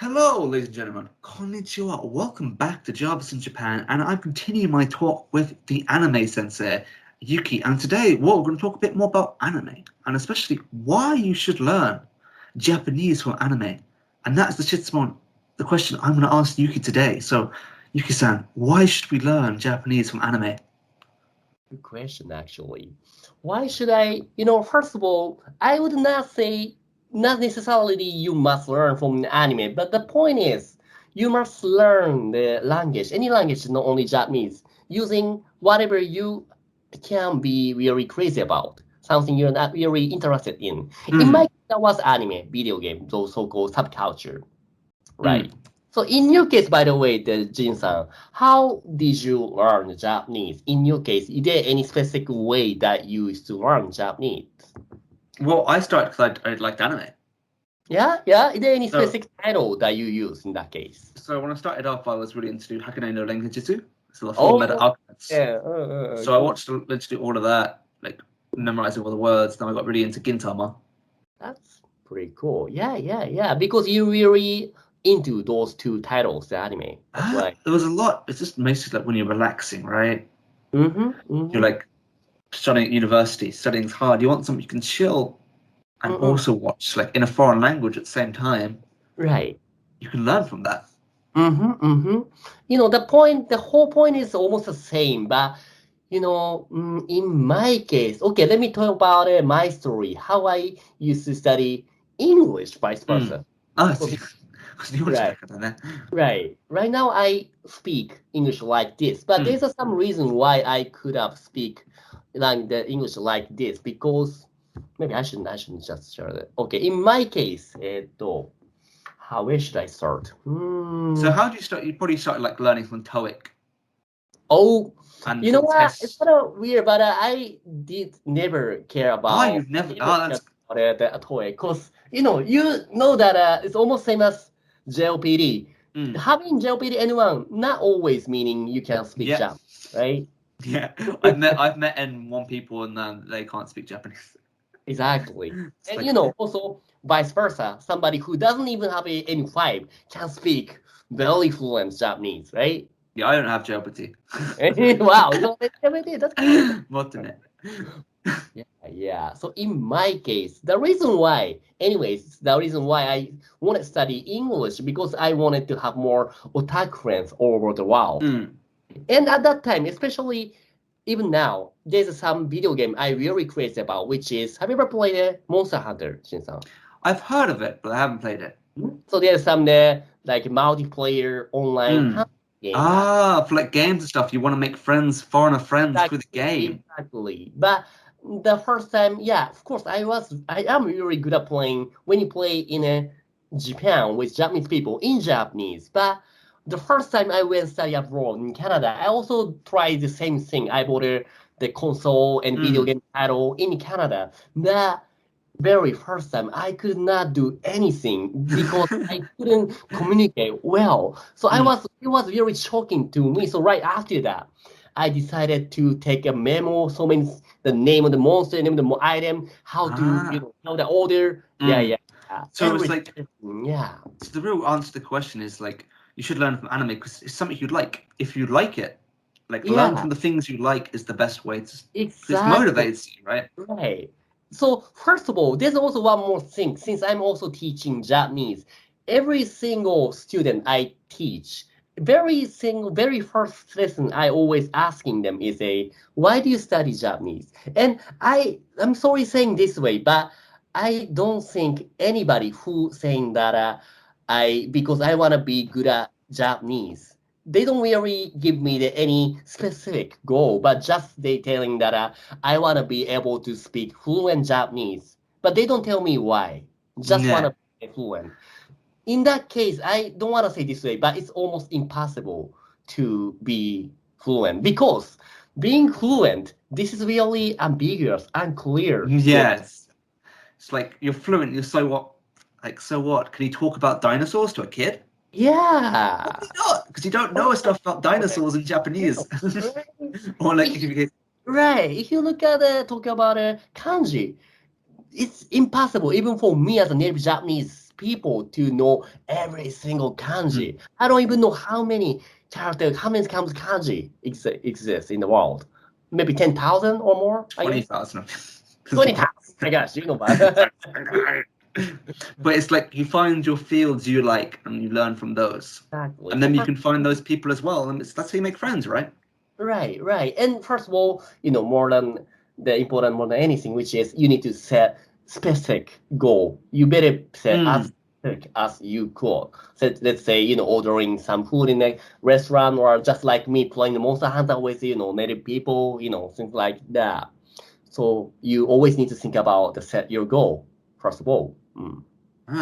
Hello, ladies and gentlemen. Konnichiwa. Welcome back to Jarvis in Japan, and I'm continuing my talk with the anime sensei, Yuki. And today, we're going to talk a bit more about anime, and especially why you should learn Japanese from anime. And that's the question I'm going to ask Yuki today. So, Yuki-san, why should we learn Japanese from anime? Good question, actually. Why should I? First of all, I would not say not necessarily you must learn from anime, but the point is you must learn the language, any language, not only Japanese, using whatever you can be really crazy about, something you're not really interested in. In my case, that was anime, video game, those so-called subculture, right? So in your case, by the way, the Jin-san, how did you learn Japanese? In your case, is there any specific way that you used to learn Japanese? Well, I started because I liked anime. Yeah. Is there any specific title that you use in that case? So when I started off, I was really into Hakone no Rengenjutsu. So the Full Metal Alchemist. Yeah. So I watched literally all of that, like memorizing all the words. Then I got really into Gintama. That's pretty cool. Yeah. Because you really into those two titles, the anime. That's right. There was a lot. It's just mostly like when you're relaxing, right? Mm-hmm. You're like studying at university, studying hard. You want something you can chill and also watch, like in a foreign language at the same time. Right. You can learn from that. The whole point is almost the same, but in my case, okay, let me talk about my story, how I used to study English, vice versa. Right. Right now I speak English like this, but there's some reason why I could have speak like the English like this, because maybe I shouldn't just share that. Okay, in my case, where should I start? So how do you start? You probably started like learning from TOEIC. Oh, you know what? It's kind of weird, but I did never care about. You've never. That's the TOEIC, because you know that it's almost same as JLPD. Having JLPD N1 not always meaning you can speak Japanese, right? Yeah, I've met N1 people and they can't speak Japanese. Exactly, and also vice versa. Somebody who doesn't even have a N5 can speak very fluent Japanese, right? Yeah, I don't have JLPT. Wow, that's good. What in it? Yeah. So in my case, the reason why I wanted to study English because I wanted to have more otaku friends all over the world. And at that time, especially even now, there's some video game I really crazy about, which is, have you ever played Monster Hunter, Shin-san? I've heard of it, but I haven't played it. So there's some like multiplayer online game. For like games and stuff, you want to make foreigner friends through the game. Exactly. But the first time, yeah, of course, I am really good at playing when you play in Japan with Japanese people in Japanese. But the first time I went study abroad in Canada, I also tried the same thing. I bought the console and video game title in Canada. The very first time, I could not do anything because I couldn't communicate well. So it was very shocking to me. So right after that, I decided to take a memo. So means the name of the monster, name of the item, how to know the order. Yeah. So it's like So the real answer to the question is like you should learn from anime because it's something you'd like. If you like it, learn from the things you like is the best way to. It motivates you, right? Right. So first of all, there's also one more thing. Since I'm also teaching Japanese, every single student I teach, very first lesson I always asking them is why do you study Japanese? And I'm sorry saying this way, but I don't think anybody who saying that because I want to be good at Japanese. They don't really give me any specific goal, but just they telling that I want to be able to speak fluent Japanese. But they don't tell me why. Just want to be fluent. In that case, I don't want to say this way, but it's almost impossible to be fluent because being fluent, this is really ambiguous, unclear. Yes. It's like you're fluent, you're so what? Like, so what? Can you talk about dinosaurs to a kid? Yeah. Probably not, because you don't know stuff about dinosaurs in Japanese. Or like right. If you look at talking about kanji, it's impossible even for me as a native Japanese people to know every single kanji. I don't even know how many kanji exist in the world. Maybe 10,000 or more. 20,000. 20,000. My gosh, you know about. But it's like you find your fields you like and you learn from those. Exactly. And then you can find those people as well. And that's how you make friends, right? Right. And first of all, more than more than anything, which is you need to set specific goal. You better set as specific as you could. So let's say, ordering some food in a restaurant, or just like me playing the Monster Hunter with, native people, things like that. So you always need to think about set your goal, first of all.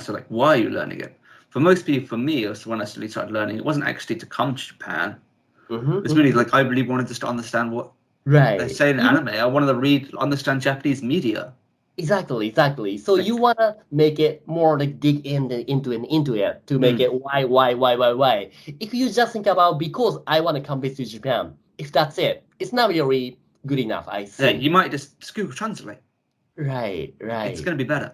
So like, why are you learning it? For most people, for me, it was when I really started learning, it wasn't actually to come to Japan. It's really like I really wanted just to understand what they say in anime. I wanted to understand Japanese media. Exactly. So you wanna make it more like dig into it to make it why. If you just think about because I want to come visit Japan, if that's it, it's not really good enough. I think. Yeah, you might just Google Translate. Right. It's gonna be better.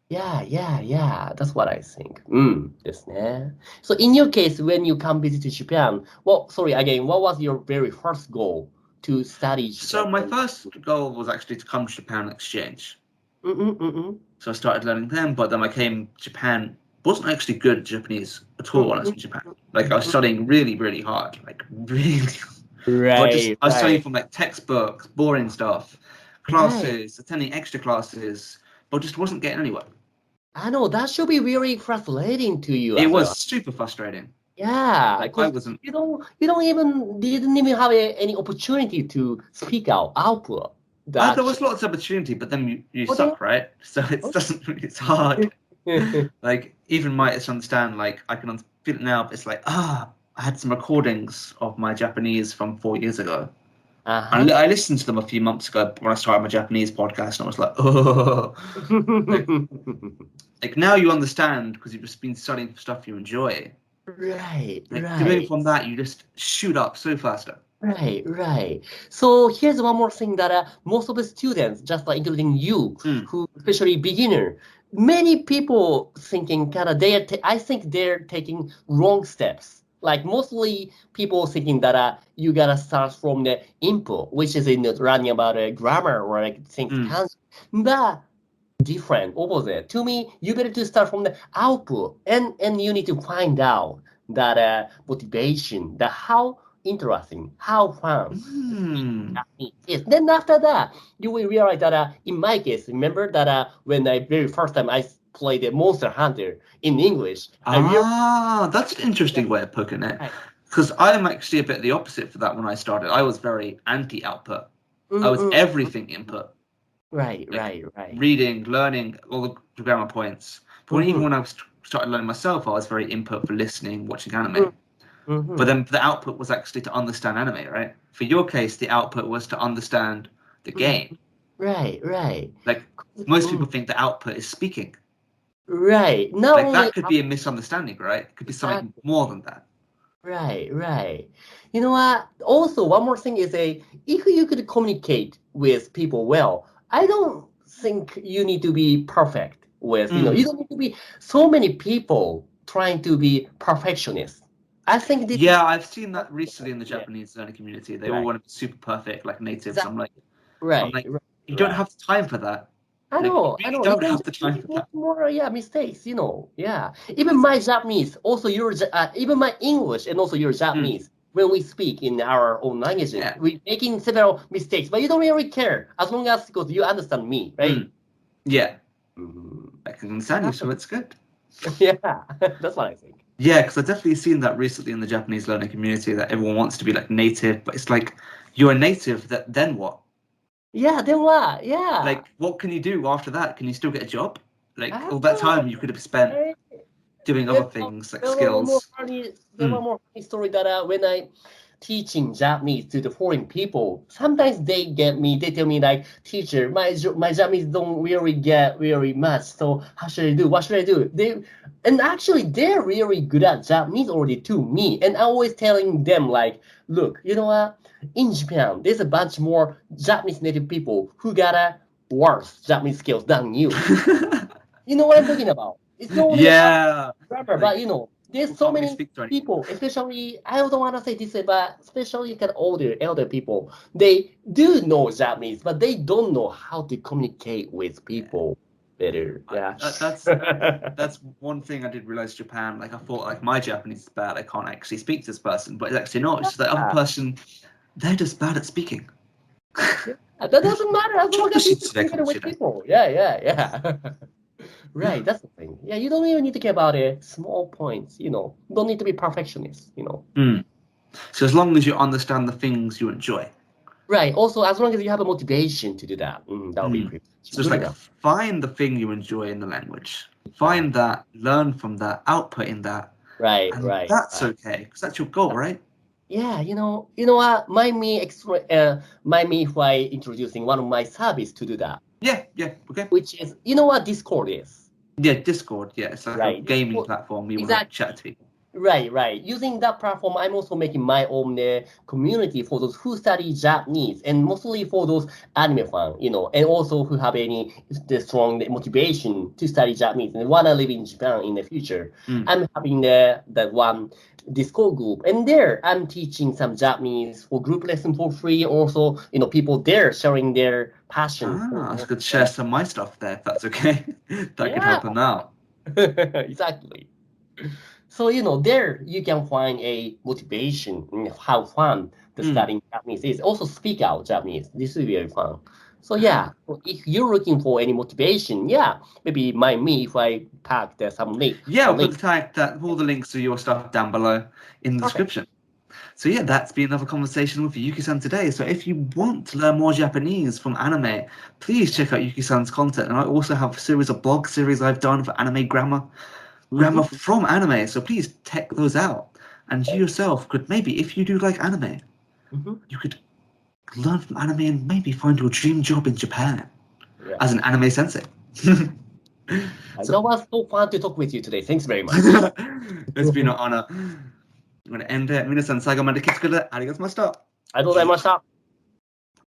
Yeah. That's what I think. ですね. So in your case, when you come visit Japan, sorry again, what was your very first goal to study Japan? So my first goal was actually to come to Japan on exchange. So I started learning them, but then I came to Japan. Wasn't actually good at Japanese at all when I was in Japan. Like I was studying really, really hard. Like really. Right. I was studying from like textbooks, boring stuff, classes, attending extra classes, but just wasn't getting anywhere. I know that should be really frustrating to you. It was super frustrating. Yeah, like I wasn't. You didn't even have any opportunity to speak output. There was lots of opportunity, but then you suck, right? So it's hard. Like even my understand, like I can feel it now, but it's like I had some recordings of my Japanese from 4 years ago. And I listened to them a few months ago when I started my Japanese podcast, and I was like, oh. like now you understand because you've just been studying for stuff you enjoy. Right. Going from that, you just shoot up so faster. Right. So here's one more thing that most of the students, just like including you, who especially beginner, many people thinking I think they're taking wrong steps. Like mostly people thinking that you gotta start from the input, which is learning about grammar or like things. But different, opposite. To me, you better to start from the output, and you need to find out that motivation, that how interesting, how fun is. Then after that, you will realize that in my case, remember that when I very first time I played the Monster Hunter in English. That's an interesting way of putting it. Because I'm actually a bit the opposite for that when I started. I was very anti-output. I was everything input. Right. Reading, learning, all the grammar points. But even when I started learning myself, I was very input for listening, watching anime. But then the output was actually to understand anime, right? For your case, the output was to understand the game. Right. Like most people think the output is speaking. Right. That could be a misunderstanding, right? It could be something more than that. Right. You know what? Also, one more thing is if you could communicate with people well, I don't think you need to be perfect with, you don't need to be so many people trying to be perfectionists. I think I've seen that recently in the Japanese learning community. They all want to be super perfect, like natives. Exactly. I'm like, you don't have the time for that. I know. You don't have the time for that. More, mistakes, Yeah. Even my Japanese, also even my English and also your Japanese, when we speak in our own languages, we're making several mistakes, but you don't really care as long as because you understand me, right? Yeah. I can understand you, so it's good. Yeah, that's what I think. Yeah, because I've definitely seen that recently in the Japanese learning community that everyone wants to be like native, but it's like you're a native. Then what? Yeah, then what? Yeah. Like, what can you do after that? Can you still get a job? Like all that time you could have spent doing other things like skills. There one more funny story that when I teaching Japanese to the foreign people, sometimes they tell me like, teacher, my Japanese don't really get very much. So how should I do? What should I do? Actually they're really good at Japanese already too, me. And I always telling them like, look, you know what? In Japan, there's a bunch more Japanese native people who got worse Japanese skills than you. You know what I'm talking about? It's not only Yeah. grammar, Like, but you know, there's people so can't really many speak to anyone. people, especially I don't want to say this, but especially kind of elder people, they do know Japanese, but they don't know how to communicate with people better. Yeah. That's one thing I did realize Japan. Like I thought, like my Japanese is bad. I can't actually speak to this person, but it's actually not. It's just the other person. They're just bad at speaking. That doesn't matter as long as you communicate with people. Yeah. Right, that's the thing. Yeah, you don't even need to care about it. Small points, you know. You don't need to be perfectionist, you know. So as long as you understand the things you enjoy. Right. Also, as long as you have a motivation to do that, that would be pretty So it's good like enough. find the thing you enjoy in the language. Find that, learn from that, output in that. Right. That's okay, because that's your goal, right? Yeah, you know what? Mind me if I introducing one of my service to do that. Yeah, okay. Which is, you know what Discord is? Yeah, Discord. Yeah, it's like a gaming Discord, platform. You want to chat to people. Right. Using that platform, I'm also making my own community for those who study Japanese, and mostly for those anime fans, you know, and also who have the strong motivation to study Japanese and want to live in Japan in the future. I'm having that one Discord group, and there I'm teaching some Japanese for group lesson for free. Also, you know, people there sharing their passion. I could share some of my stuff there if that's okay. That could help them out. Exactly. So, you know, there you can find a motivation and how fun the studying Japanese is. Also speak out Japanese. This is very fun. So yeah, if you're looking for any motivation, maybe mind me if I tag some link. Yeah, we're going to tag all the links to your stuff down below in the description. So yeah, that's been another conversation with Yuki-san today. So if you want to learn more Japanese from anime, please check out Yuki-san's content. And I also have a series of blog series I've done for anime grammar from anime. So please check those out. And you yourself could maybe, if you do like anime, you could learn from anime and maybe find your dream job in Japan as an anime sensei. That was so fun to talk with you today. Thanks very much. It's been an honor. I'm going to end it. 皆さん最後まで聞いてくれてありがとうございました。ありがとうございました。